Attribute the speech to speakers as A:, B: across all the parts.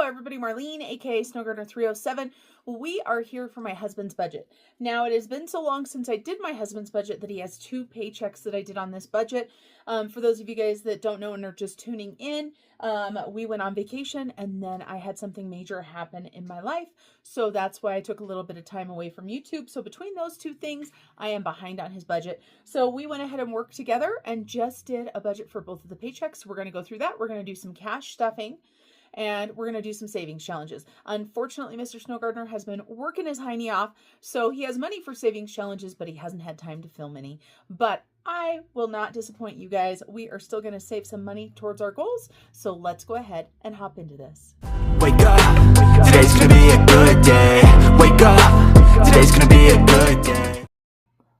A: Hello everybody, Marlene, aka Snowgardener 307. We are here for my husband's budget. Now it has been so long since I did my husband's budget that he has 2 paychecks that I did on this budget. For those of you guys that don't know and are just tuning in, we went on vacation and then I had something major happen in my life. So that's why I took a little bit of time away from YouTube. So between those 2 things, I am behind on his budget. So we went ahead and worked together and just did a budget for both of the paychecks. We're going to go through that. We're going to do some cash stuffing. And we're going to do some savings challenges. Unfortunately, Mr. Snowgardener has been working his hiney off, so he has money for savings challenges, but he hasn't had time to film any. But I will not disappoint you guys. We are still going to save some money towards our goals, so let's go ahead and hop into this.
B: Wake up, today's going to be a good day. Wake up, today's going to be a good day.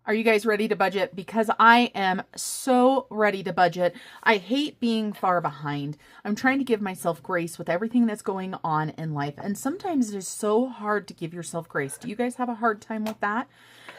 A: Are you guys ready to budget? Because I am so ready to budget. I hate being far behind. I'm trying to give myself grace with everything that's going on in life. And sometimes it is so hard to give yourself grace. Do you guys have a hard time with that?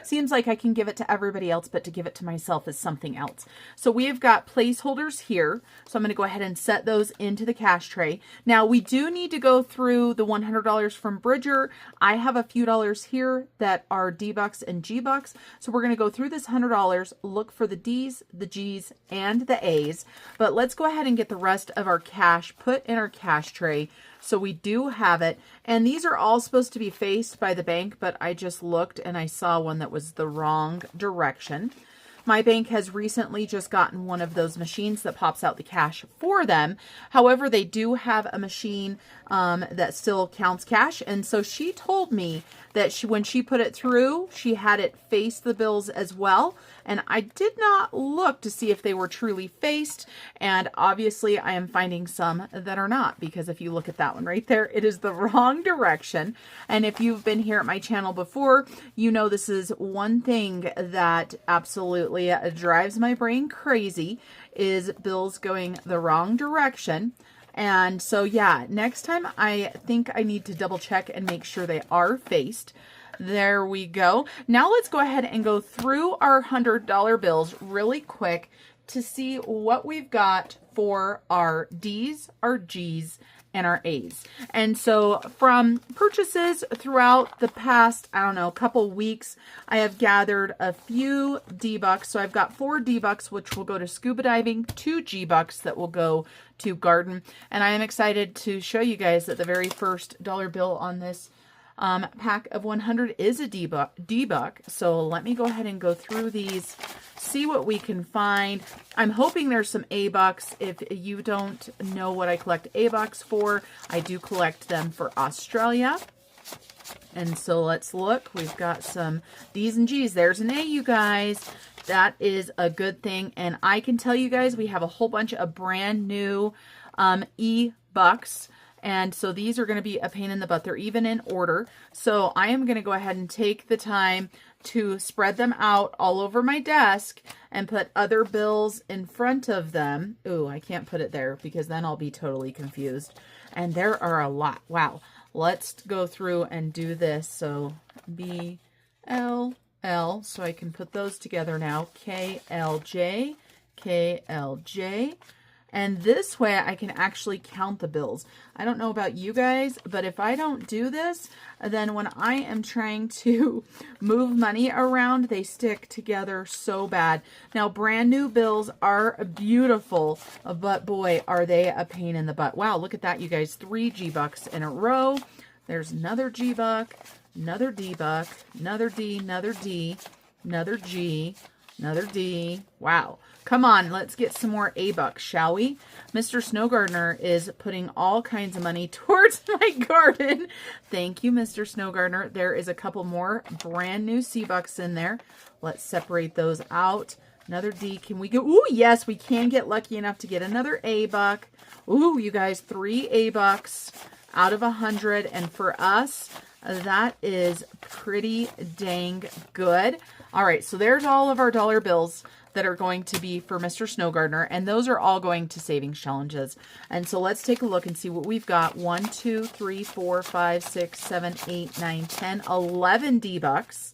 A: Seems like I can give it to everybody else, but to give it to myself is something else. So we have got placeholders here. So I'm going to go ahead and set those into the cash tray. Now we do need to go through the $100 from Bridger. I have a few dollars here that are D-Bucks and G-Bucks. So we're going to go through this $100, look for the D's, the G's, and the A's. But let's go ahead and get the rest of our cash put in our cash tray. So we do have it. And these are all supposed to be faced by the bank, but I just looked and I saw one that was the wrong direction. My bank has recently just gotten one of those machines that pops out the cash for them. However, they do have a machine that still counts cash. And so she told me that when she put it through, she had it face the bills as well. And I did not look to see if they were truly faced. And obviously I am finding some that are not, because if you look at that one right there, it is the wrong direction. And if you've been here at my channel before, you know this is one thing that absolutely drives my brain crazy, is bills going the wrong direction. And so yeah, next time I think I need to double check and make sure they are faced. There we go. Now let's go ahead and go through our $100 bills really quick to see what we've got for our D's, our G's, and our A's. And so from purchases throughout the past, I don't know, couple weeks, I have gathered a few D-Bucks. So I've got 4 D-Bucks, which will go to scuba diving, 2 G-Bucks that will go to garden. And I am excited to show you guys that the very first dollar bill on this pack of 100 is a D-Buck. So let me go ahead and go through these, see what we can find. I'm hoping there's some A-Bucks. If you don't know what I collect A-Bucks for, I do collect them for Australia. And so let's look. We've got some D's and G's. There's an A, you guys. That is a good thing. And I can tell you guys, we have a whole bunch of brand new E-Bucks. And so these are going to be a pain in the butt. They're even in order. So I am going to go ahead and take the time to spread them out all over my desk and put other bills in front of them. Ooh, I can't put it there because then I'll be totally confused. And there are a lot. Wow. Let's go through and do this. So B, L, L. So I can put those together now. K, L, J, K, L, J. And this way I can actually count the bills. I don't know about you guys, but if I don't do this, then when I am trying to move money around, they stick together so bad. Now, brand new bills are beautiful, but boy, are they a pain in the butt. Wow, look at that, you guys. 3 G-Bucks in a row. There's another G-Buck, another D-Buck, another D, another D, another G, another D. Wow. Come on, let's get some more A-Bucks, shall we? Mr. Snowgardener is putting all kinds of money towards my garden. Thank you, Mr. Snowgardener. There is a couple more brand new C-Bucks in there. Let's separate those out. Another D. Can we go? Ooh, yes, we can get lucky enough to get another A-Buck. Ooh, you guys, 3 A-Bucks out of 100. And for us, that is pretty dang good. All right, so there's all of our dollar bills that are going to be for Mr. Snowgardener, and those are all going to savings challenges. And so let's take a look and see what we've got. 1, 2, 3, 4, 5, 6, 7, 8, 9, 10, 11 D-Bucks.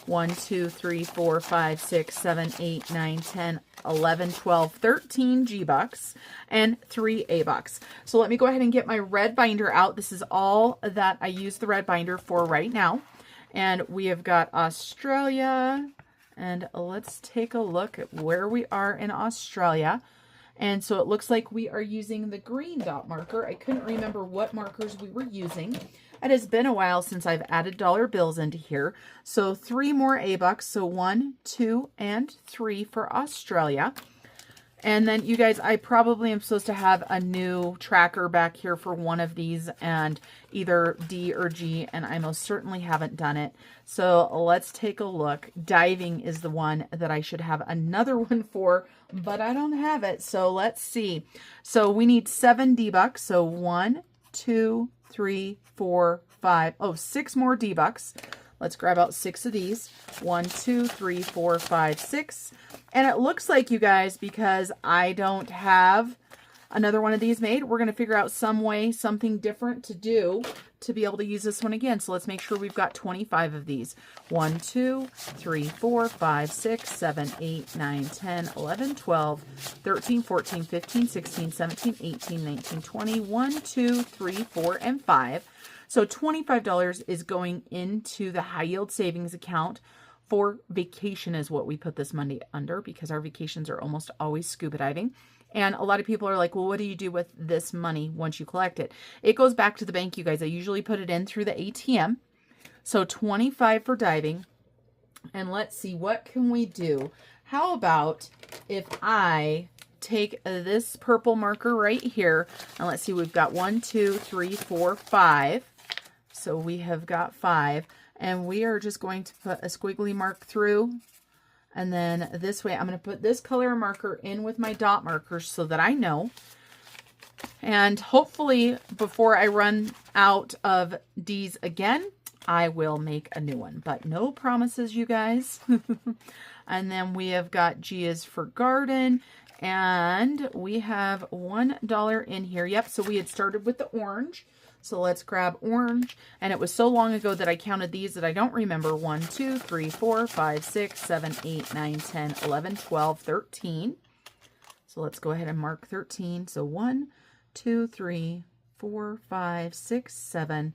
A: 1, 2, 3, 4, 5, 6, 7, 8, 9, 10, 11, 12, 13 G-Bucks, and 3 A-Bucks. So let me go ahead and get my red binder out. This is all that I use the red binder for right now. And we have got Australia. And let's take a look at where we are in Australia. And so it looks like we are using the green dot marker. I couldn't remember what markers we were using. It has been a while since I've added dollar bills into here. So 3 more A-Bucks. So 1, 2, and 3 for Australia. And then you guys, I probably am supposed to have a new tracker back here for one of these, and either D or G, and I most certainly haven't done it. So let's take a look. Diving is the one that I should have another one for, but I don't have it. So let's see. So we need 7 D-Bucks. So 1, 2, 3, 4, 5. Oh, 6 more D-Bucks. Let's grab out 6 of these. 1, 2, 3, 4, 5, 6. And it looks like, you guys, because I don't have another one of these made, we're going to figure out some way, something different to do to be able to use this one again. So let's make sure we've got 25 of these. 1, 2, 3, 4, 5, 6, 7, 8, 9, 10, 11, 12, 13, 14, 15, 16, 17, 18, 19, 20, 1, 2, 3, 4, and 5. So $25 is going into the high yield savings account for vacation is what we put this money under, because our vacations are almost always scuba diving. And a lot of people are like, well, what do you do with this money once you collect it? It goes back to the bank, you guys. I usually put it in through the ATM. So 25 for diving. And let's see, what can we do? How about if I take this purple marker right here, and let's see, we've got 1, 2, 3, 4, 5. So we have got 5, and we are just going to put a squiggly mark through. And then this way, I'm going to put this color marker in with my dot markers so that I know. And hopefully before I run out of D's again, I will make a new one, but no promises, you guys. And then we have got G is for garden, and we have $1 in here. Yep, so we had started with the orange. So let's grab orange. And it was so long ago that I counted these that I don't remember. 1, 2, 3, 4, 5, 6, 7, 8, 9, 10, 11, 12, 13. So let's go ahead and mark 13. So 1, 2, 3, 4, 5, 6, 7,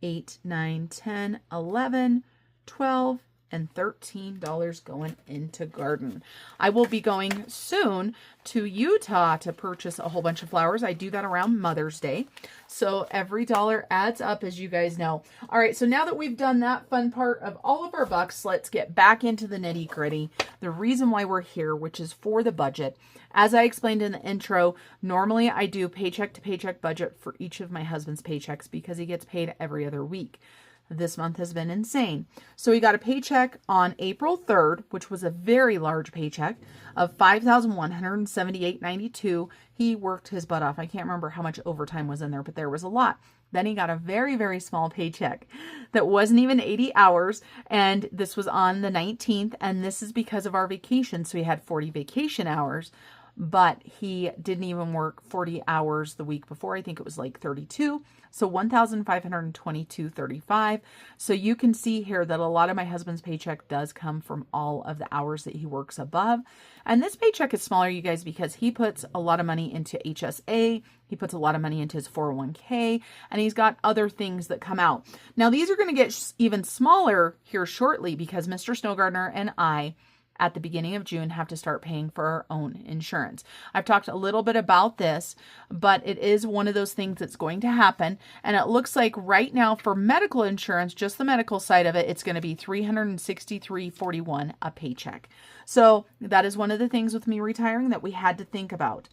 A: 8, 9, 10, 11, 12, and $13 going into garden. I will be going soon to Utah to purchase a whole bunch of flowers. I do that around Mother's Day. So every dollar adds up, as you guys know. All right, so now that we've done that fun part of all of our bucks, let's get back into the nitty gritty. The reason why we're here, which is for the budget. As I explained in the intro, normally I do paycheck to paycheck budget for each of my husband's paychecks because he gets paid every other week. This month has been insane. So we got a paycheck on April 3rd, which was a very large paycheck of $5,178.92. He worked his butt off. I can't remember how much overtime was in there, but there was a lot. Then he got a very, very small paycheck that wasn't even 80 hours. And this was on the 19th. And this is because of our vacation. So he had 40 vacation hours. But he didn't even work 40 hours the week before. I think it was like 32. So $1,522.35. So you can see here that a lot of my husband's paycheck does come from all of the hours that he works above. And this paycheck is smaller, you guys, because he puts a lot of money into HSA. He puts a lot of money into his 401k, and he's got other things that come out. Now, these are going to get even smaller here shortly because Mr. Snow Gardener and I, at the beginning of June, have to start paying for our own insurance. I've talked a little bit about this, but it is one of those things that's going to happen. And it looks like right now for medical insurance, just the medical side of it, it's going to be $363.41 a paycheck. So that is one of the things with me retiring that we had to think about.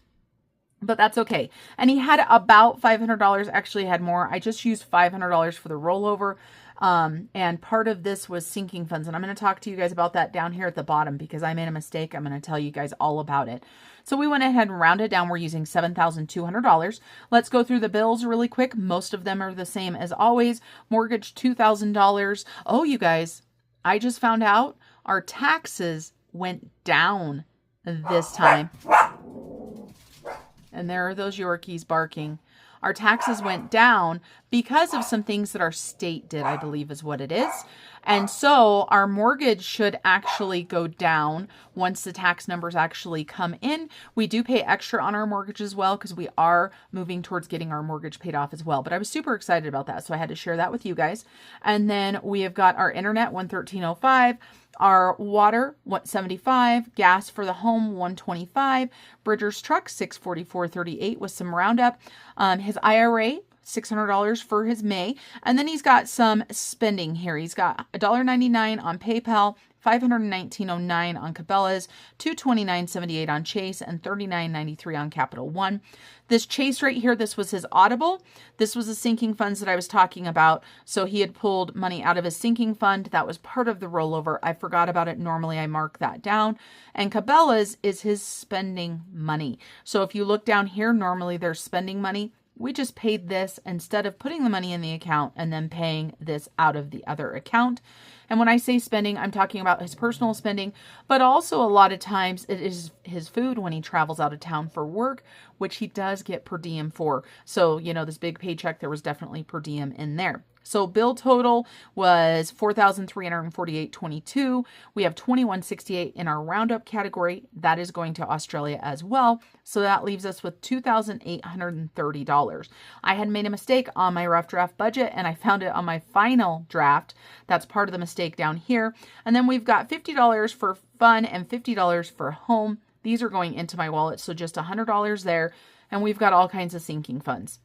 A: But that's okay. And he had about $500, actually had more. I just used $500 for the rollover. And part of this was sinking funds. And I'm going to talk to you guys about that down here at the bottom because I made a mistake. I'm going to tell you guys all about it. So we went ahead and rounded down. We're using $7,200. Let's go through the bills really quick. Most of them are the same as always. Mortgage, $2,000. Oh, you guys, I just found out our taxes went down this time. And there are those Yorkies barking. Our taxes went down because of some things that our state did, I believe is what it is. And so our mortgage should actually go down once the tax numbers actually come in. We do pay extra on our mortgage as well because we are moving towards getting our mortgage paid off as well. But I was super excited about that, so I had to share that with you guys. And then we have got our internet, $113.05. Our water, $175, gas for the home, $125, Bridger's truck, $644.38 with some roundup. His IRA, $600 for his May. And then he's got some spending here. He's got $1.99 on PayPal, $519.09 on Cabela's, $229.78 on Chase, and $39.93 on Capital One. This Chase right here, this was his Audible. This was the sinking funds that I was talking about. So he had pulled money out of his sinking fund. That was part of the rollover. I forgot about it. Normally I mark that down. And Cabela's is his spending money. So if you look down here, normally there's spending money. We just paid this instead of putting the money in the account and then paying this out of the other account. And when I say spending, I'm talking about his personal spending, but also a lot of times it is his food when he travels out of town for work, which he does get per diem for. So, you know, this big paycheck, there was definitely per diem in there. So bill total was $4,348.22. We have $21.68 in our roundup category. That is going to Australia as well. So that leaves us with $2,830. I had made a mistake on my rough draft budget and I found it on my final draft. That's part of the mistake down here. And then we've got $50 for fun and $50 for home. These are going into my wallet. So just $100 there. And we've got all kinds of sinking funds.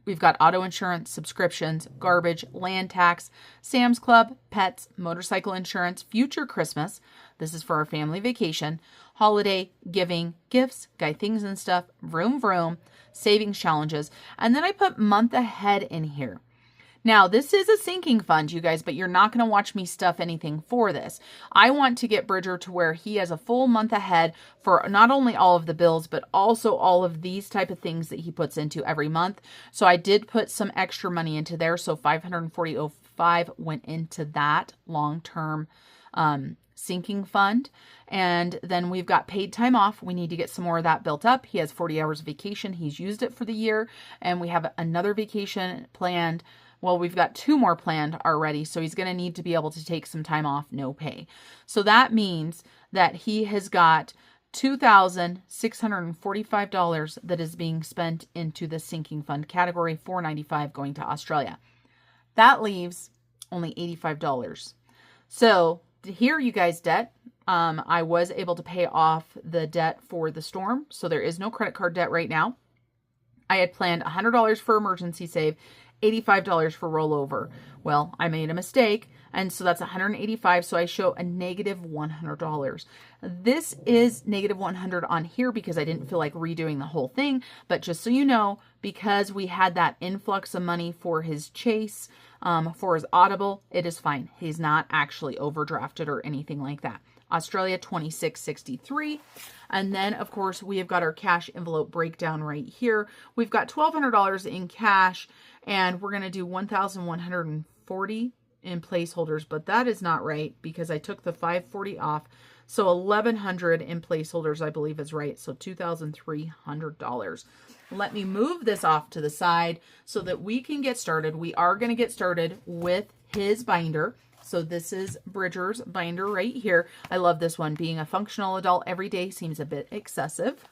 A: We've got auto insurance, subscriptions, garbage, land tax, Sam's Club, pets, motorcycle insurance, future Christmas. This is for our family vacation, holiday, giving, gifts, guy things and stuff, vroom vroom, savings challenges. And then I put month ahead in here. Now, this is a sinking fund, you guys, but you're not going to watch me stuff anything for this. I want to get Bridger to where he has a full month ahead for not only all of the bills, but also all of these type of things that he puts into every month. So I did put some extra money into there. So $540.05 went into that long-term sinking fund. And then we've got paid time off. We need to get some more of that built up. He has 40 hours of vacation. He's used it for the year. And we have another vacation planned. Well, we've got 2 more planned already, so he's going to need to be able to take some time off, no pay. So that means that he has got $2,645 that is being spent into the sinking fund category, $495 going to Australia. That leaves only $85. So here, you guys, debt. I was able to pay off the debt for the storm, so there is no credit card debt right now. I had planned $100 for emergency save, $85 for rollover. Well, I made a mistake, and so that's $185, so I show a negative $100. This is negative $100 on here because I didn't feel like redoing the whole thing, but just so you know, because we had that influx of money for his Chase, for his Audible, it is fine. He's not actually overdrafted or anything like that. Australia, $26.63. And then, of course, we have got our cash envelope breakdown right here. We've got $1,200 in cash, and we're going to do $1,140 in placeholders, but that is not right because I took the $540 off. So $1,100 in placeholders, I believe, is right. So $2,300. Let me move this off to the side so that we can get started. We are going to get started with his binder. So this is Bridger's binder right here. I love this one. Being a functional adult every day seems a bit excessive.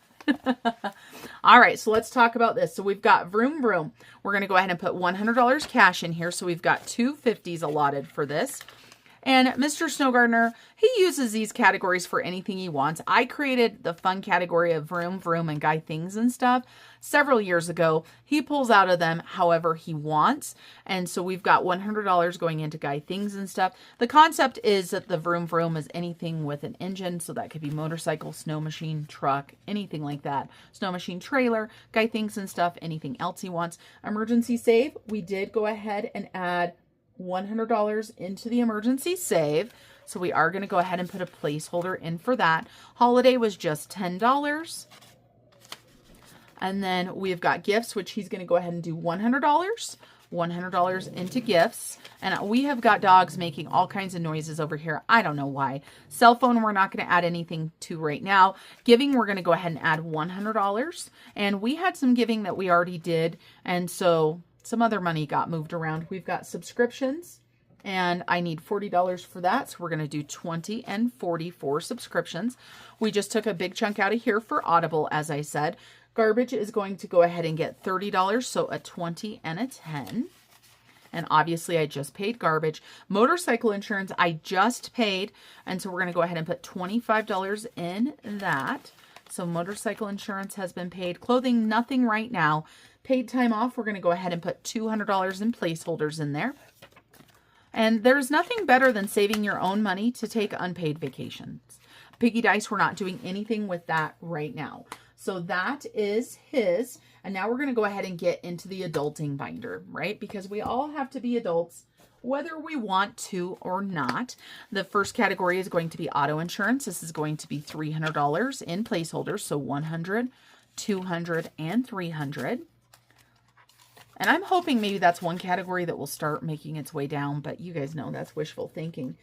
A: All right, so let's talk about this. So we've got vroom vroom. We're going to go ahead and put $100 cash in here. So we've got 2 50s allotted for this. And Mr. Snow Gardener, he uses these categories for anything he wants. I created the fun category of vroom vroom and guy things and stuff several years ago. He pulls out of them however he wants. And so we've got $100 going into guy things and stuff. The concept is that the vroom vroom is anything with an engine. So that could be motorcycle, snow machine, truck, anything like that. Snow machine, trailer, guy things and stuff, anything else he wants. Emergency save, we did go ahead and add $100 into the emergency save. So we are going to go ahead and put a placeholder in for that. Holiday was just $10. And then we've got gifts, which he's going to go ahead and do $100. $100 into gifts. And we have got dogs making all kinds of noises over here. I don't know why. Cell phone, we're not going to add anything to right now. Giving, we're going to go ahead and add $100. And we had some giving that we already did. And so some other money got moved around. We've got subscriptions, and I need $40 for that. So we're going to do 20 and 40 for subscriptions. We just took a big chunk out of here for Audible, as I said. Garbage is going to go ahead and get $30, so a 20 and a 10. And obviously I just paid garbage. Motorcycle insurance I just paid, and so we're going to go ahead and put $25 in that. So motorcycle insurance has been paid. Clothing, nothing right now. Paid time off, we're going to go ahead and put $200 in placeholders in there. And there's nothing better than saving your own money to take unpaid vacations. Piggy Dice, we're not doing anything with that right now. So that is his. And now we're going to go ahead and get into the adulting binder, right? Because we all have to be adults, whether we want to or not. The first category is going to be auto insurance. This is going to be $300 in placeholders. So 100, 200, and 300. And I'm hoping maybe that's one category that will start making its way down, but you guys know that's wishful thinking.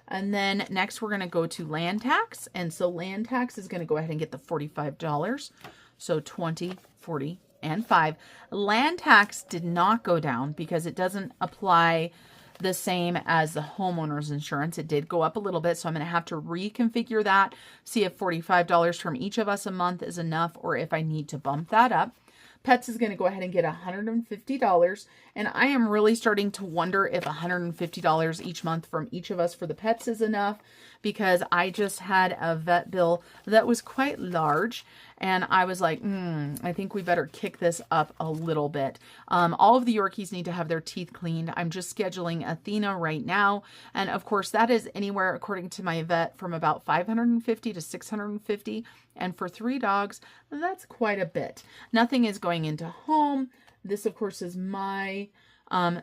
A: And then next we're going to go to land tax. And so land tax is going to go ahead and get the $45. So 20, 40, and 5. Land tax did not go down because it doesn't apply the same as the homeowner's insurance. It did go up a little bit, so I'm going to have to reconfigure that, see if $45 from each of us a month is enough or if I need to bump that up. Pets is going to go ahead and get $150, and I am really starting to wonder if $150 each month from each of us for the pets is enough, because I just had a vet bill that was quite large, and I was like, I think we better kick this up a little bit. All of the Yorkies need to have their teeth cleaned. I'm just scheduling Athena right now, and of course that is anywhere, according to my vet, from about $550 to $650. And for 3 dogs, that's quite a bit. Nothing is going into home. This, of course, is my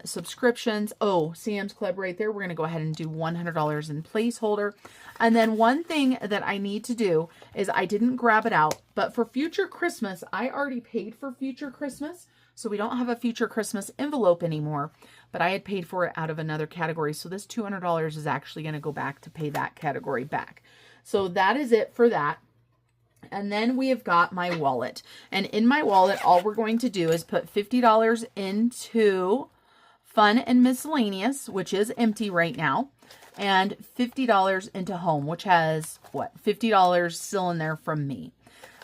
A: subscriptions. Oh, Sam's Club right there. We're going to go ahead and do $100 in placeholder. And then one thing that I need to do is I didn't grab it out, but for future Christmas, I already paid for future Christmas. So we don't have a future Christmas envelope anymore, but I had paid for it out of another category. So this $200 is actually going to go back to pay that category back. So that is it for that. And then we have got my wallet. And in my wallet, all we're going to do is put $50 into fun and miscellaneous, which is empty right now, and $50 into home, which has, what, $50 still in there from me.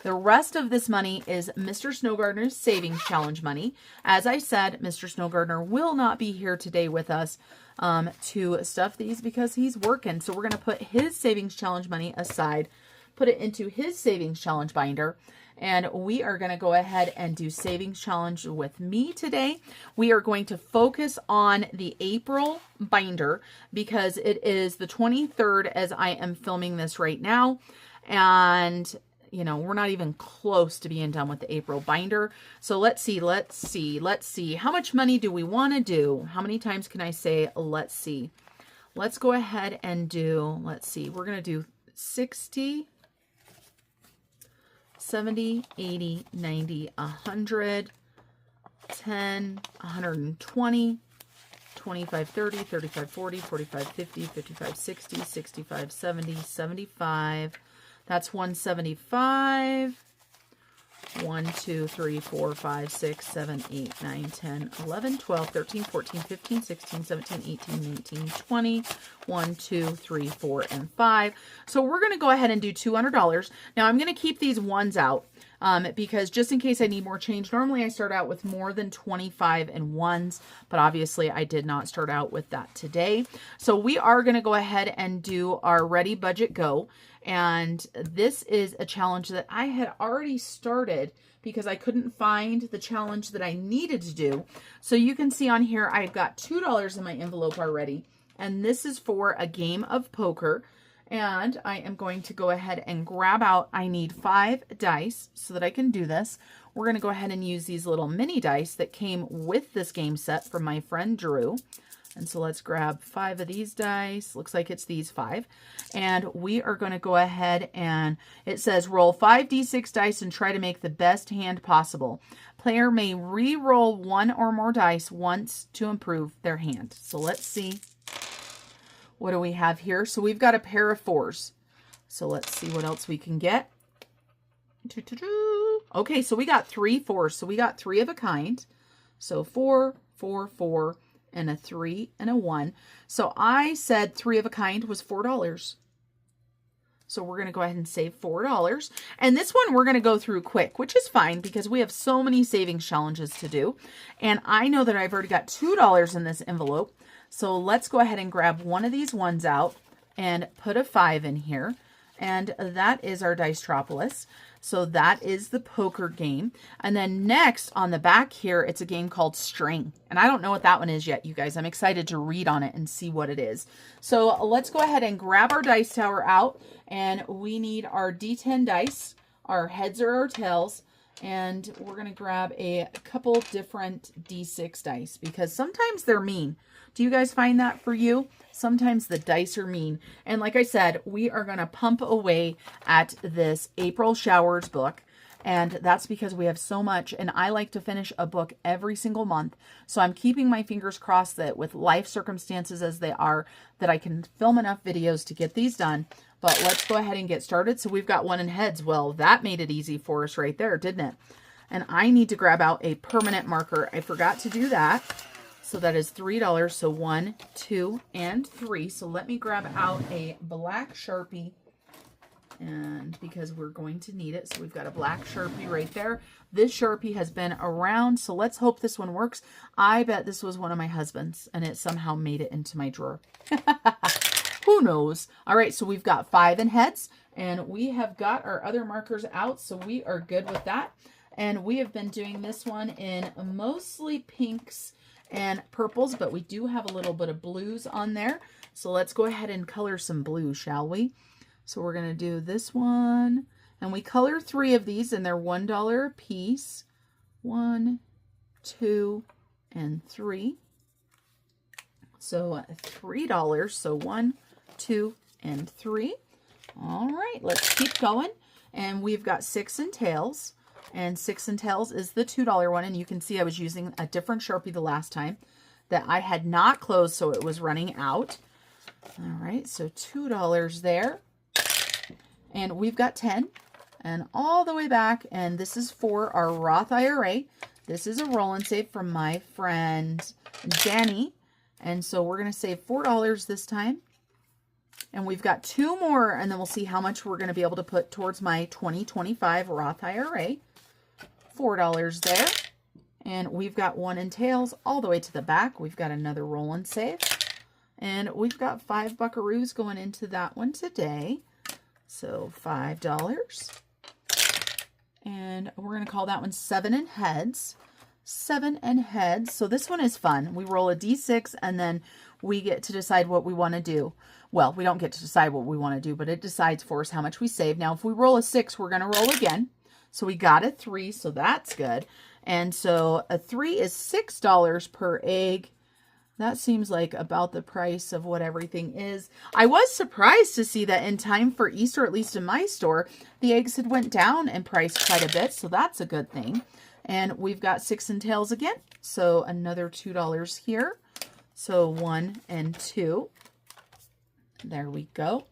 A: The rest of this money is Mr. Snowgardener's Savings Challenge money. As I said, Mr. Snowgardener will not be here today with us to stuff these because he's working. So we're going to put his Savings Challenge money aside, put it into his Savings Challenge binder, and we are going to go ahead and do Savings Challenge with me today. We are going to focus on the April binder because it is the 23rd as I am filming this right now, and you know, we're not even close to being done with the April binder. So let's see. How much money do we want to do? How many times can I say, let's see? Let's go ahead and do, let's see, we're going to do 60, 70, 80, 90, 100, 10, 120, 25, 30, 35, 40, 45, 50, 55, 60, 65, 70, 75. That's 175. 1, 2, 3, 4, 5, 6, 7, 8, 9, 10, 11, 12, 13, 14, 15, 16, 17, 18, 19, 20. 1, 2, 3, 4, and 5. So we're going to go ahead and do $200. Now I'm going to keep these ones out because just in case I need more change. Normally I start out with more than 25 in ones, but obviously I did not start out with that today. So we are going to go ahead and do our Ready Budget Go. And this is a challenge that I had already started because I couldn't find the challenge that I needed to do. So you can see on here, I've got $2 in my envelope already. And this is for a game of poker. And I am going to go ahead and grab out, I need 5 dice so that I can do this. We're going to go ahead and use these little mini dice that came with this game set from my friend Drew. And so let's grab 5 of these dice. Looks like it's these 5. And we are going to go ahead and it says roll 5d6 dice and try to make the best hand possible. Player may re-roll 1 or more dice once to improve their hand. So let's see. What do we have here? So we've got a pair of 4s. So let's see what else we can get. Okay, so we got 3 4s. So we got 3 of a kind. So 4, 4, 4, and a 3 and a 1. So I said 3 of a kind was $4. So we're going to go ahead and save $4. And this one we're going to go through quick, which is fine because we have so many savings challenges to do. And I know that I've already got $2 in this envelope. So let's go ahead and grab one of these ones out and put a 5 in here. And that is our Dicetropolis. So that is the poker game. And then next on the back here, it's a game called String. And I don't know what that one is yet, you guys. I'm excited to read on it and see what it is. So let's go ahead and grab our dice tower out. And we need our D10 dice, our heads or our tails. And we're going to grab a couple different D6 dice because sometimes they're mean. Do you guys find that for you? Sometimes the dice are mean. And like I said, we are going to pump away at this April Showers book. And that's because we have so much. And I like to finish a book every single month. So I'm keeping my fingers crossed that with life circumstances as they are, that I can film enough videos to get these done. But let's go ahead and get started. So we've got one in heads. Well, that made it easy for us right there, didn't it? And I need to grab out a permanent marker. I forgot to do that. So that is $3. So 1, 2, and 3. So let me grab out a black Sharpie. And because we're going to need it. So we've got a black Sharpie right there. This Sharpie has been around. So let's hope this one works. I bet this was one of my husband's and it somehow made it into my drawer. Who knows? All right. So we've got 5 in heads and we have got our other markers out. So we are good with that. And we have been doing this one in mostly pinks and purples, but we do have a little bit of blues on there. So let's go ahead and color some blue, shall we? So we're going to do this one. And we color 3 of these and they're $1 a piece. 1, 2, and 3. So $3. So 1, 2, and 3. All right, let's keep going. And we've got 6 in tails. And 6 in tails is the $2 one. And you can see I was using a different Sharpie the last time that I had not closed, so it was running out. All right, so $2 there. And we've got 10 and all the way back. And this is for our Roth IRA. This is a roll and save from my friend Danny. And so we're going to save $4 this time. And we've got 2 more, and then we'll see how much we're going to be able to put towards my 2025 Roth IRA. $4 there. And we've got 1 in tails all the way to the back. We've got another roll and save. And we've got 5 buckaroos going into that one today. So $5. And we're going to call that one 7 in heads. 7 in heads. So this one is fun. We roll a D6 and then we get to decide what we want to do. Well, we don't get to decide what we want to do, but it decides for us how much we save. Now, if we roll a 6, we're going to roll again. So we got a 3, so that's good. And so a 3 is $6 per egg. That seems like about the price of what everything is. I was surprised to see that in time for Easter, at least in my store, the eggs had went down in price quite a bit. So that's a good thing. And we've got 6 in tails again. So another $2 here. So 1 and 2. There we go.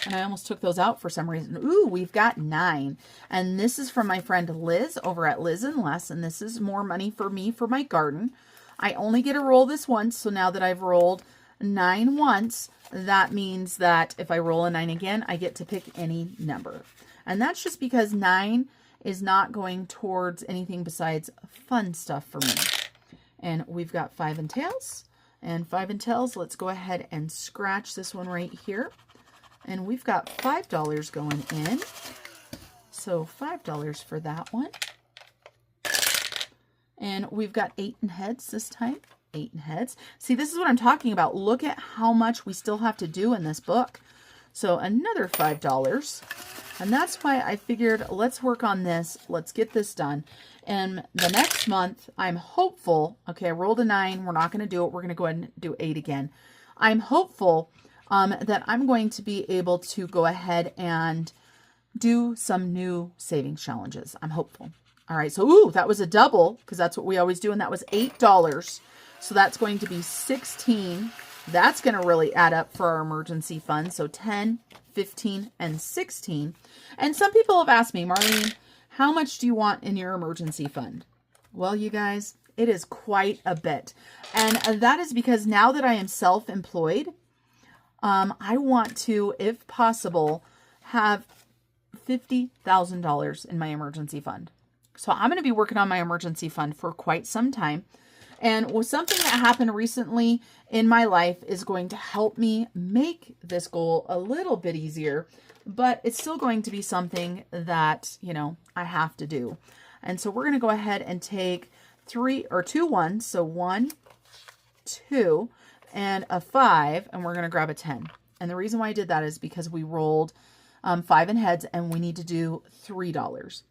A: And I almost took those out for some reason. Ooh, we've got 9. And this is from my friend Liz over at Liz and Les. And this is more money for me for my garden. I only get to roll this once. So now that I've rolled 9 once, that means that if I roll a 9 again, I get to pick any number. And that's just because 9 is not going towards anything besides fun stuff for me. And we've got 5 in tails. And 5 in tails, let's go ahead and scratch this one right here. And we've got $5 going in. So $5 for that one. And we've got 8 in heads this time. 8 in heads. See, this is what I'm talking about. Look at how much we still have to do in this book. So another $5. And that's why I figured, let's work on this. Let's get this done. And the next month, I'm hopeful. Okay, I rolled a 9. We're not going to do it. We're going to go ahead and do 8 again. I'm hopeful that I'm going to be able to go ahead and do some new savings challenges. I'm hopeful. All right, so ooh, that was a double because that's what we always do, and that was $8. So that's going to be 16. That's going to really add up for our emergency fund. So 10, 15, and 16. And some people have asked me, Marlene, how much do you want in your emergency fund? Well, you guys, It is quite a bit. And that is because now that I am self-employed, I want to, if possible, have $50,000 in my emergency fund. So I'm going to be working on my emergency fund for quite some time. And with something that happened recently in my life is going to help me make this goal a little bit easier, but it's still going to be something that, you know, I have to do. And so we're going to go ahead and take 2 ones. So 1, 2, and a 5, and we're going to grab a 10. And the reason why I did that is because we rolled 5 in heads and we need to do $3.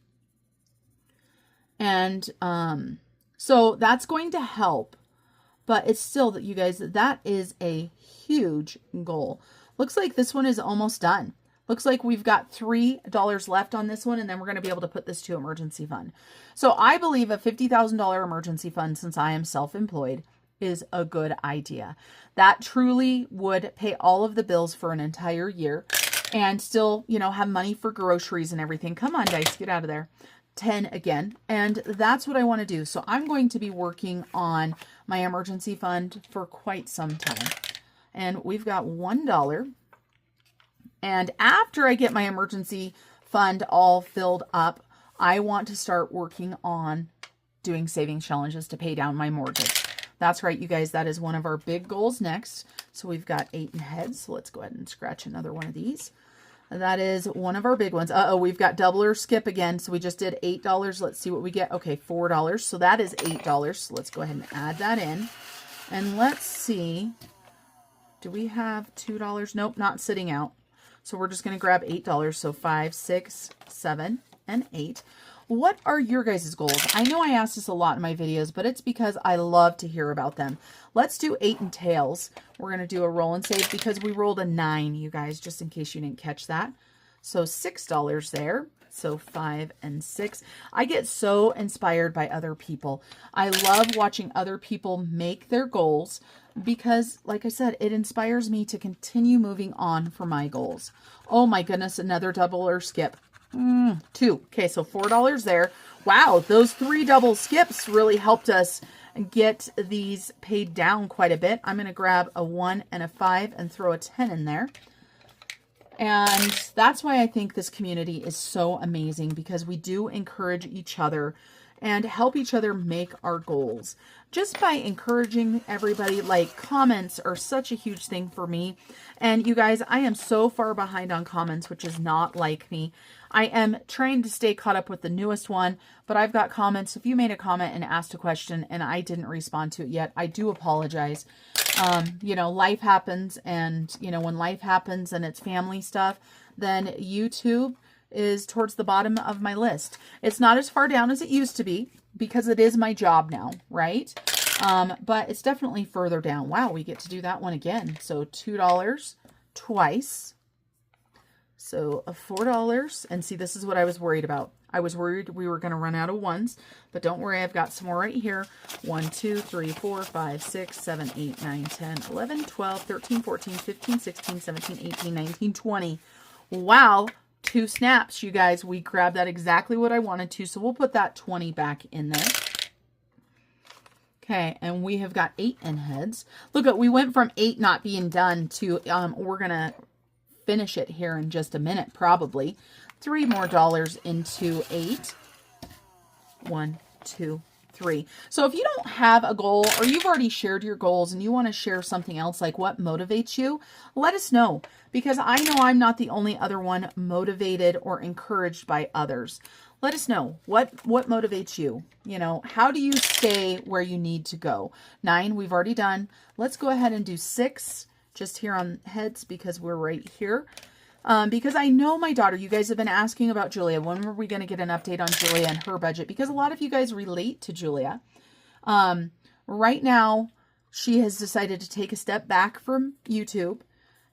A: And so that's going to help, but it's still that you guys, that is a huge goal. Looks like this one is almost done. Looks like we've got $3 left on this one, and then we're going to be able to put this to emergency fund. So I believe a $50,000 emergency fund, since I am self-employed, is a good idea. That truly would pay all of the bills for an entire year and still, you know, have money for groceries and everything. Come on, dice, get out of there. 10 again. And that's what I want to do. So I'm going to be working on my emergency fund for quite some time. And we've got $1. And after I get my emergency fund all filled up, I want to start working on doing savings challenges to pay down my mortgage. That's right, you guys. That is one of our big goals next. So we've got 8 in heads. So let's go ahead and scratch another one of these. That is one of our big ones. Uh-oh, we've got double or skip again. So we just did $8. Let's see what we get. Okay, $4. So that is $8. So let's go ahead and add that in. And let's see. Do we have $2? Nope, not sitting out. So we're just going to grab $8. So 5, 6, 7, and 8. What are your guys' goals? I know I ask this a lot in my videos, but it's because I love to hear about them. Let's do 8 and tails. We're going to do a roll and save because we rolled a 9, you guys, just in case you didn't catch that. So $6 there. So 5 and 6. I get so inspired by other people. I love watching other people make their goals because, like I said, it inspires me to continue moving on for my goals. Oh my goodness, another double or skip. 2. Okay, so $4 there. Wow, those 3 double skips really helped us get these paid down quite a bit. I'm going to grab a 1 and a 5 and throw a 10 in there. And that's why I think this community is so amazing, because we do encourage each other and help each other make our goals. Just by encouraging everybody, like, comments are such a huge thing for me. And you guys, I am so far behind on comments, which is not like me. I am trying to stay caught up with the newest one, but I've got comments. If you made a comment and asked a question and I didn't respond to it yet, I do apologize. You know, life happens, and, you know, when life happens and it's family stuff, then YouTube is towards the bottom of my list. It's not as far down as it used to be because it is my job now, right? But it's definitely further down. Wow, we get to do that one again. So $2 twice. So $4. And see, this is what I was worried about. I was worried we were going to run out of ones, but don't worry, I've got some more right here. 1, 2, 3, 4, 5, 6, 7, 8, 9, 10, 11, 12, 13, 14, 15, 16, 17, 18, 19, 20. Wow. 2 snaps, you guys. We grabbed that exactly what I wanted to. So we'll put that 20 back in there. Okay, and we have got 8 in heads. Look at, we went from 8 not being done to we're gonna finish it here in just a minute, probably. $3 more into 8. 1, 2, 3. So if you don't have a goal, or you've already shared your goals and you want to share something else, like what motivates you, let us know, because I know I'm not the only other one motivated or encouraged by others. Let us know what motivates you. You know, how do you stay where you need to go? 9 we've already done. Let's go ahead and do 6 just here on heads because we're right here. Because I know my daughter, you guys have been asking about Julia. When were we going to get an update on Julia and her budget? Because a lot of you guys relate to Julia. Right now, she has decided to take a step back from YouTube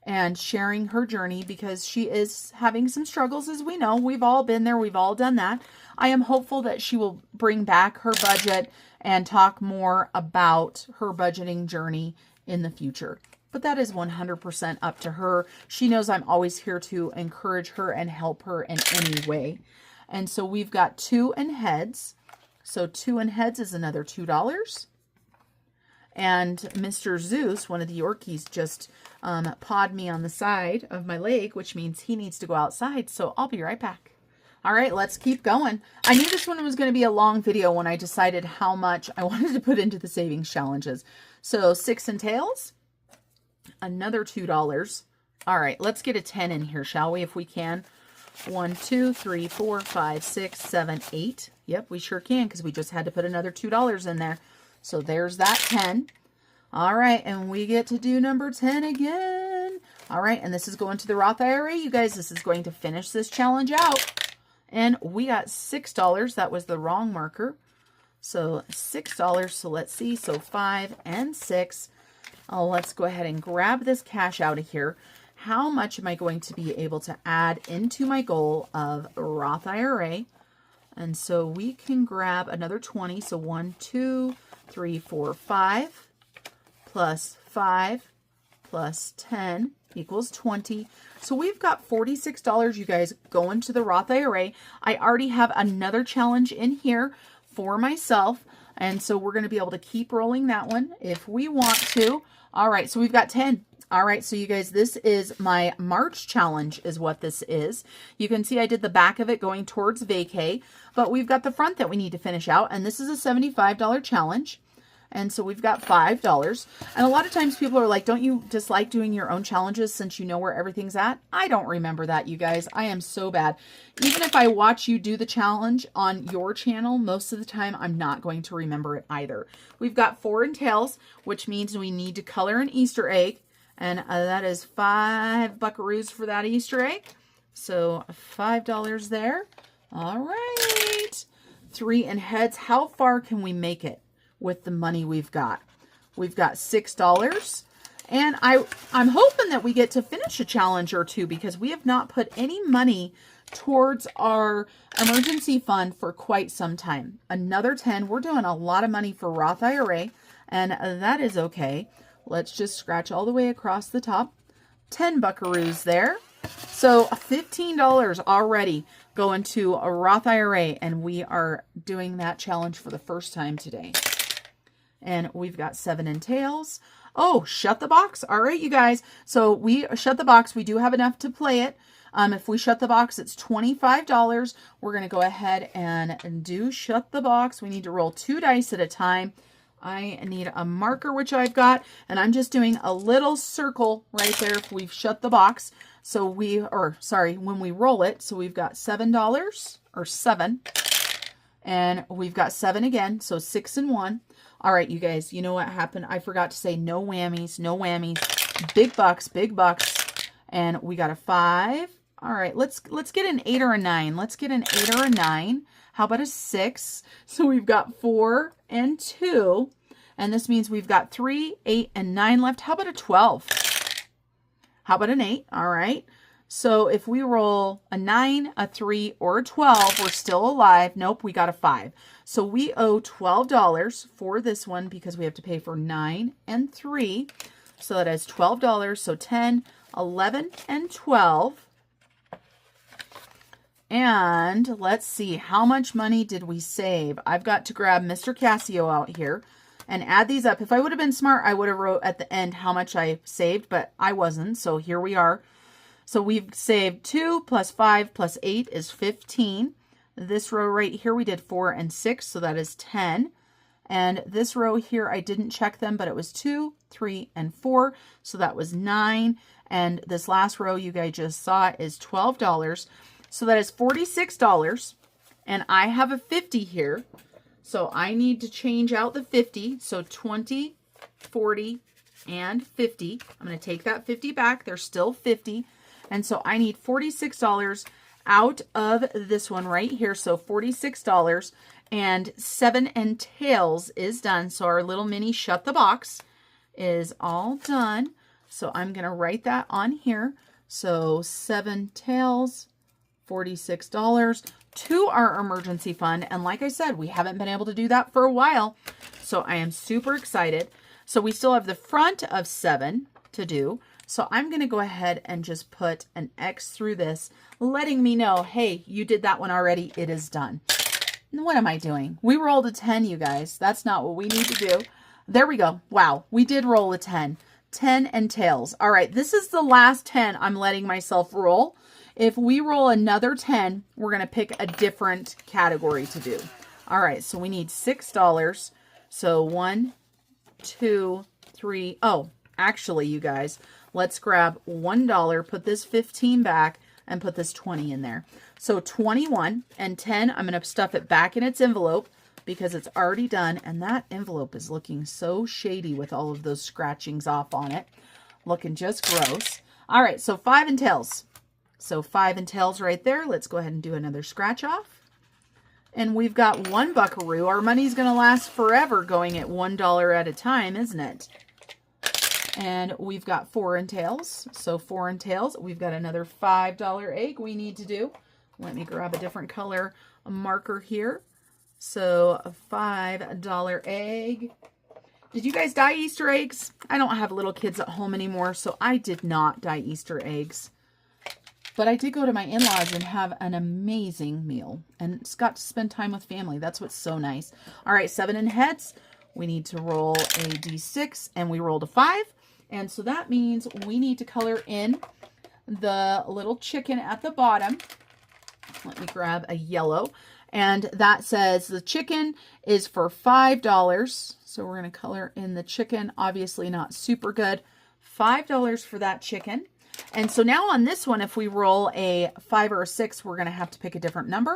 A: and sharing her journey because she is having some struggles, as we know. We've all been there. We've all done that. I am hopeful that she will bring back her budget and talk more about her budgeting journey in the future. But that is 100% up to her. She knows I'm always here to encourage her and help her in any way. And so we've got 2 in heads. So 2 in heads is another $2. And Mr. Zeus, one of the Yorkies, just pawed me on the side of my leg, which means he needs to go outside. So I'll be right back. All right, let's keep going. I knew this one was going to be a long video when I decided how much I wanted to put into the savings challenges. So 6 in tails, another $2. All right, let's get a 10 in here, shall we, if we can? 1, 2, 3, 4, 5, 6, 7, 8. Yep, we sure can because we just had to put another $2 in there. So there's that 10. All right, and we get to do number 10 again. All right, and this is going to the Roth IRA, you guys. This is going to finish this challenge out. And we got $6. That was the wrong marker. So $6. So let's see. So 5 and 6. Oh, let's go ahead and grab this cash out of here. How much am I going to be able to add into my goal of Roth IRA? And so we can grab another 20. So 1, 2, 3, 4, 5 plus 5 plus 10 equals 20. So we've got $46, you guys, going to the Roth IRA. I already have another challenge in here for myself. And so we're going to be able to keep rolling that one if we want to. All right, so we've got 10. All right, so you guys, this is my March challenge is what this is. You can see I did the back of it going towards vacay, but we've got the front that we need to finish out. And this is a $75 challenge. And so we've got $5. And a lot of times people are like, don't you dislike doing your own challenges since you know where everything's at? I don't remember that, you guys. I am so bad. Even if I watch you do the challenge on your channel, most of the time I'm not going to remember it either. We've got 4 in tails, which means we need to color an Easter egg. And that is 5 buckaroos for that Easter egg. So $5 there. All right. 3 in heads. How far can we make it with the money we've got? We've got $6. And I'm hoping that we get to finish a challenge or two because we have not put any money towards our emergency fund for quite some time. Another 10. We're doing a lot of money for Roth IRA, and that is okay. Let's just scratch all the way across the top. 10 buckaroos there. So $15 already going to a Roth IRA, and we are doing that challenge for the first time today. And we've got 7 in tails. Oh, shut the box. All right, you guys. So we shut the box. We do have enough to play it. If we shut the box, it's $25. We're going to go ahead and do shut the box. We need to roll 2 dice at a time. I need a marker, which I've got, and I'm just doing a little circle right there if we've shut the box. So when we roll it, so we've got $7 or 7, and we've got 7 again. So 6 and 1. All right, you guys, you know what happened? I forgot to say no whammies, no whammies. Big bucks, big bucks. And we got a 5. All right, let's get an 8 or a 9. Let's get an 8 or a 9. How about a 6? So we've got 4 and 2. And this means we've got 3, 8, and 9 left. How about a 12? How about an 8? All right. So if we roll a 9, a 3, or a 12, we're still alive. Nope, we got a 5. So we owe $12 for this one because we have to pay for 9 and 3. So that is $12. So 10, 11, and 12. And let's see, how much money did we save? I've got to grab Mr. Casio out here and add these up. If I would have been smart, I would have wrote at the end how much I saved, but I wasn't. So here we are. So we've saved 2 plus 5 plus 8 is 15. This row right here, we did 4 and 6, so that is 10. And this row here, I didn't check them, but it was 2, 3, and 4, so that was 9. And this last row you guys just saw is $12. So that is $46, and I have a 50 here, so I need to change out the 50, so 20, 40, and 50. I'm going to take that 50 back. There's still 50, and so I need $46 out of this one right here, so $46, and 7 and tails is done, so our little mini shut the box is all done, so I'm going to write that on here, so 7 tails, $46 to our emergency fund. And like I said, we haven't been able to do that for a while. So I am super excited. So we still have the front of 7 to do. So I'm going to go ahead and just put an X through this, letting me know, hey, you did that one already. It is done. What am I doing? We rolled a 10, you guys. That's not what we need to do. There we go. Wow, we did roll a 10. 10 and tails. All right, this is the last 10 I'm letting myself roll. If we roll another 10, we're going to pick a different category to do. All right, so we need $6. So 1, 2, 3. Oh, actually, you guys, let's grab $1, put this 15 back, and put this 20 in there. So 21 and 10, I'm going to stuff it back in its envelope because it's already done. And that envelope is looking so shady with all of those scratchings off on it. Looking just gross. All right, so 5 and tails. So 5 and tails right there. Let's go ahead and do another scratch off. And we've got 1 buckaroo. Our money's going to last forever going at $1 at a time, isn't it? And we've got 4 and tails. So 4 and tails. We've got another $5 egg we need to do. Let me grab a different color marker here. So a $5 egg. Did you guys dye Easter eggs? I don't have little kids at home anymore, so I did not dye Easter eggs. But I did go to my in-laws and have an amazing meal. And it's got to spend time with family. That's what's so nice. All right, 7 in heads. We need to roll a D6, and we rolled a 5. And so that means we need to color in the little chicken at the bottom. Let me grab a yellow. And that says the chicken is for $5. So we're going to color in the chicken. Obviously not super good. $5 for that chicken. And so now on this one, if we roll a 5 or a 6, we're going to have to pick a different number.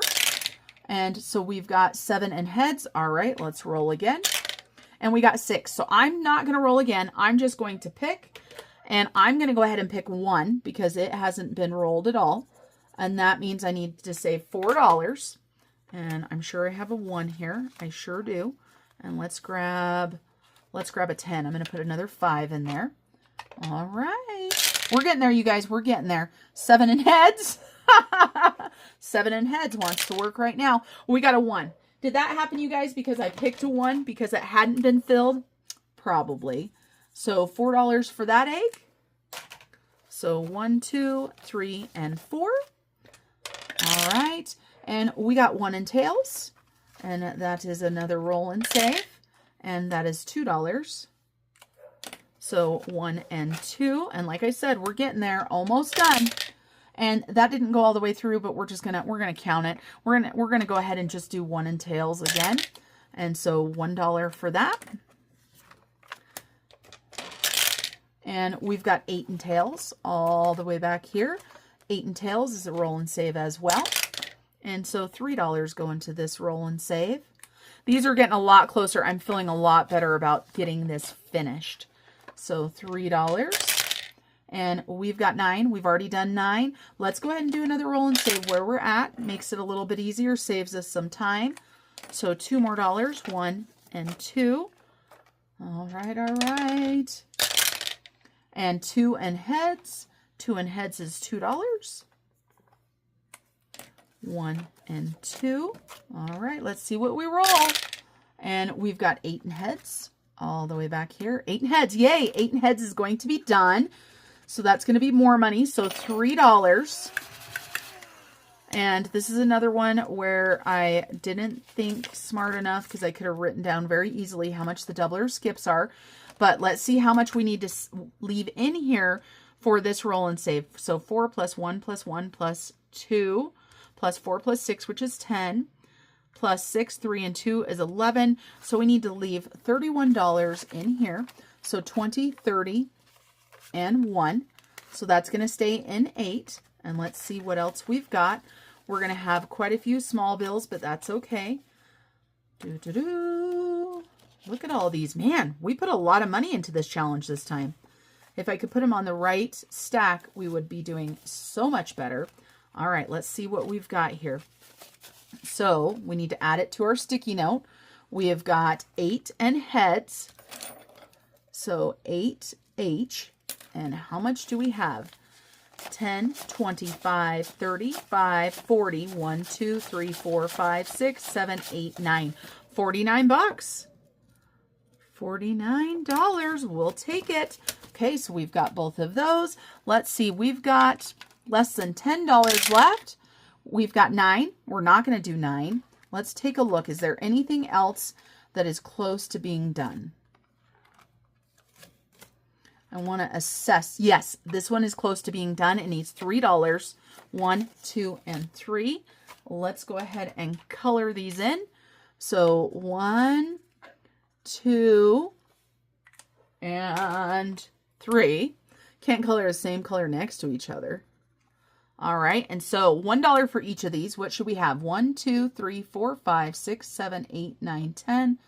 A: And so we've got 7 in heads. All right, let's roll again. And we got 6. So I'm not going to roll again. I'm just going to pick. And I'm going to go ahead and pick 1 because it hasn't been rolled at all. And that means I need to save $4. And I'm sure I have a 1 here. I sure do. And let's grab a 10. I'm going to put another 5 in there. All right. We're getting there, you guys. We're getting there. 7 in heads. 7 in heads wants to work right now. We got a 1. Did that happen, you guys, because I picked a 1 because it hadn't been filled? Probably. So $4 for that egg. So 1, 2, 3, and 4. All right. And we got 1 in tails. And that is another roll and save. And that is $2. So 1 and 2. And like I said, we're getting there, almost done. And that didn't go all the way through, but we're gonna count it. We're gonna go ahead and just do 1 in tails again. And so $1 for that. And we've got 8 in tails all the way back here. 8 in tails is a roll and save as well. And so $3 go into this roll and save. These are getting a lot closer. I'm feeling a lot better about getting this finished. So $3. And we've got 9. We've already done 9. Let's go ahead and do another roll and save where we're at. Makes it a little bit easier, saves us some time. So $2 more. 1 and 2. All right, all right. And 2 in heads. 2 in heads is $2. 1 and 2. All right, let's see what we roll. And we've got 8 in heads all the way back here. 8 in heads. Yay, 8 in heads is going to be done. So that's going to be more money. So $3. And this is another one where I didn't think smart enough because I could have written down very easily how much the double or skips are. But let's see how much we need to leave in here for this roll and save. So 4 plus 1 plus 1 plus 2 plus 4 plus 6, which is 10, plus 6, 3, and 2 is 11. So we need to leave $31 in here. So 20, 30, and 1. So that's going to stay in 8. And let's see what else we've got. We're going to have quite a few small bills, but that's okay. Look at all these. Man, we put a lot of money into this challenge this time. If I could put them on the right stack, we would be doing so much better. All right, let's see what we've got here. So we need to add it to our sticky note. We have got 8 and heads. So 8H. And how much do we have? 10, 25, 35, 40, 1, 2, 3, 4, 5, 6, 7, 8, 9. 49 bucks. $49. We'll take it. Okay, so we've got both of those. Let's see. We've got less than $10 left. We've got 9. We're not going to do 9. Let's take a look. Is there anything else that is close to being done? I want to assess. Yes, this one is close to being done. It needs $3. 1, 2, and 3. Let's go ahead and color these in. So 1, 2, and 3. Can't color the same color next to each other. All right, and so $1 for each of these. What should we have? 1, 2, 3, 4, 5, 6, 7, 8, 9, 10,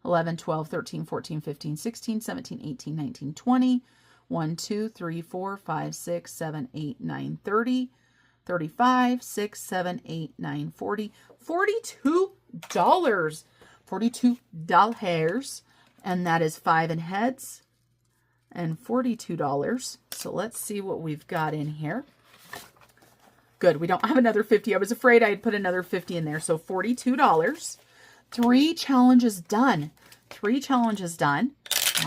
A: 11, 12, 13, 14, 15, 16, 17, 18, 19, 20. 1, 2, 3, 4, 5, 6, 7, 8, 9, 30, 35, 6, 7, 8, 9, 40. $42. $42. And that is 5 in heads and $42. So let's see what we've got in here. Good. We don't have another 50. I was afraid I'd put another 50 in there. So $42. 3 challenges done. 3 challenges done.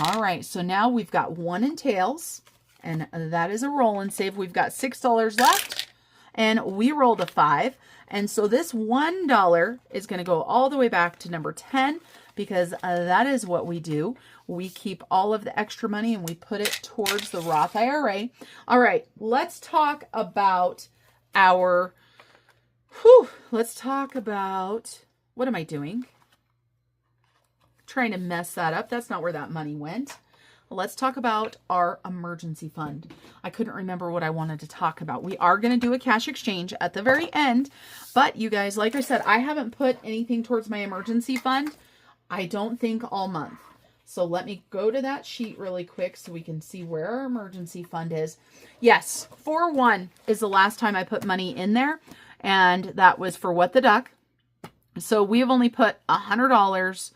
A: All right. So now we've got 1 in tails, and that is a roll and save. We've got $6 left, and we rolled a 5. And so this $1 is going to go all the way back to number 10, because that is what we do. We keep all of the extra money and we put it towards the Roth IRA. All right. Let's talk about our, let's talk about, what am I doing? Trying to mess that up. That's not where that money went. Let's talk about our emergency fund. I couldn't remember what I wanted to talk about. We are going to do a cash exchange at the very end, but you guys, like I said, I haven't put anything towards my emergency fund, I don't think, all month. So let me go to that sheet really quick so we can see where our emergency fund is. Yes, 4/1 is the last time I put money in there, and that was for What the Duck. So we have only put $100,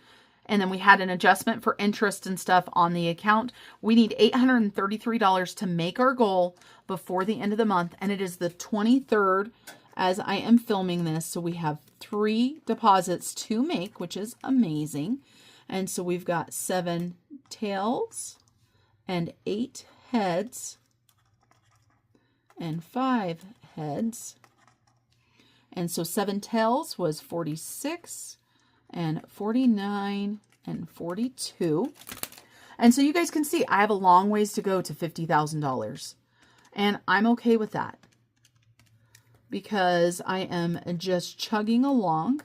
A: and then we had an adjustment for interest and stuff on the account. We need $833 to make our goal before the end of the month, and it is the 23rd as I am filming this. So we have 3 deposits to make, which is amazing. And so we've got 7 tails and 8 heads and 5 heads. And so 7 tails was 46 and 49 and 42. And so you guys can see I have a long ways to go to $50,000. And I'm okay with that, because I am just chugging along.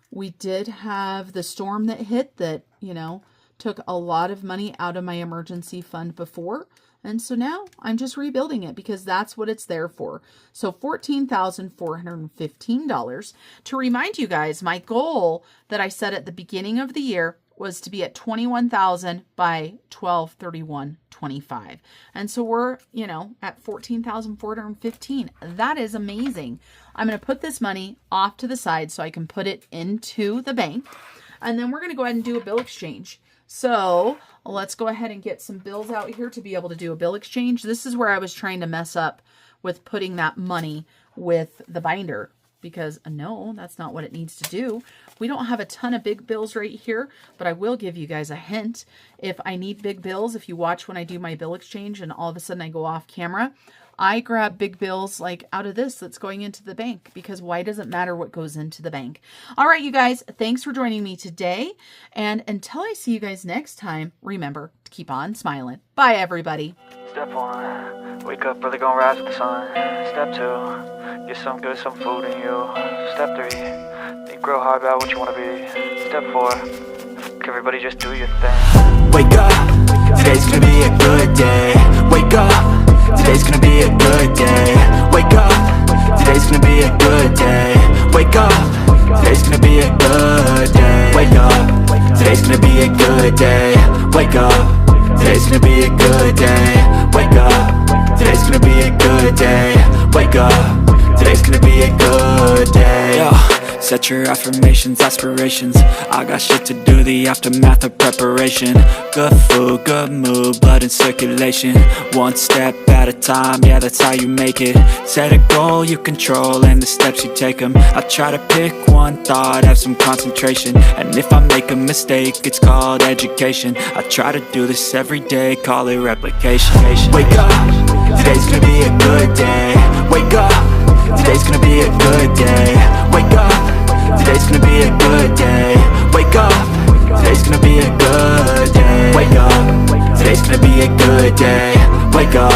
A: We did have the storm that hit that, you know, took a lot of money out of my emergency fund before. And so now I'm just rebuilding it, because that's what it's there for. So $14,415. To remind you guys, my goal that I set at the beginning of the year was to be at $21,000 by 12/31/25. And so we're, you know, at $14,415. That is amazing. I'm going to put this money off to the side so I can put it into the bank. And then we're going to go ahead and do a bill exchange. So let's go ahead and get some bills out here to be able to do a bill exchange. This is where I was trying to mess up with putting that money with the binder, because no, that's not what it needs to do. We don't have a ton of big bills right here, but I will give you guys a hint. If I need big bills, if you watch when I do my bill exchange and all of a sudden I go off camera, I grab big bills like out of this that's going into the bank, because why does it matter what goes into the bank? All right, you guys, thanks for joining me today. And until I see you guys next time, remember to keep on smiling. Bye, everybody.
C: Step 1, wake up early, gonna rise with the sun. Step 2, get some good, some food in you. Step 3, think real hard about what you wanna be. Step 4, everybody just do your thing.
B: Wake up, today's gonna be a good day. Wake up, today's gonna be a good day. Wake up, today's gonna be a good day. Wake up, today's gonna be a good day. Wake up, today's gonna be a good day. Wake up, today's gonna be a good day. Wake up, today's gonna be a good day. Wake up, today's gonna be a good day. Yo, set your affirmations, aspirations. I got shit to do, the aftermath of preparation. Good food, good mood, blood in circulation. One step at a time, yeah, that's how you make it. Set a goal you control and the steps you take them. I try to pick one thought, have some concentration. And if I make a mistake, it's called education. I try to do this every day, call it replication. Wake up, today's gonna be a good day. Wake up, today's gonna be a good day. Wake up, today's gonna be a good day. Wake up, today's gonna be a good day. Wake up, today's gonna be a good day. Wake up,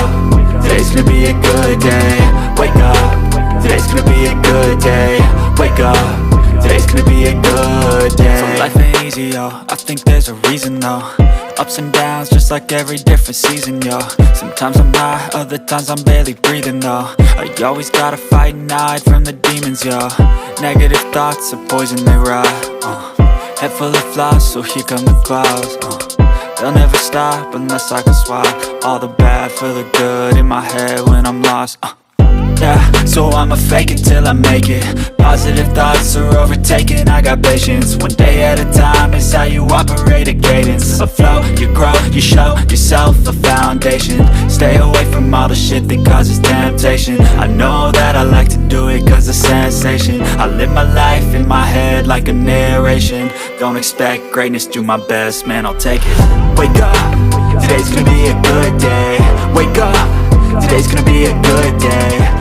B: today's gonna be a good day. Wake up, today's gonna be a good day. Wake up, today's gonna be a good day. So life ain't easy, yo, I think there's a reason though. Ups and downs, just like every different season, yo. Sometimes I'm high, other times I'm barely breathing, though. I always gotta fight and hide from the demons, yo. Negative thoughts are poison, they rot. Head full of flaws, so here come the clouds. They'll never stop unless I can swap all the bad for the good in my head when I'm lost. Yeah, so I'ma fake it till I make it. Positive thoughts are overtaken, I got patience. One day at a time is how you operate a cadence. A flow, you grow, you show yourself a foundation. Stay away from all the shit that causes temptation. I know that I like to do it cause of sensation. I live my life in my head like a narration. Don't expect greatness, do my best, man, I'll take it. Wake up, today's gonna be a good day. Wake up, today's gonna be a good day.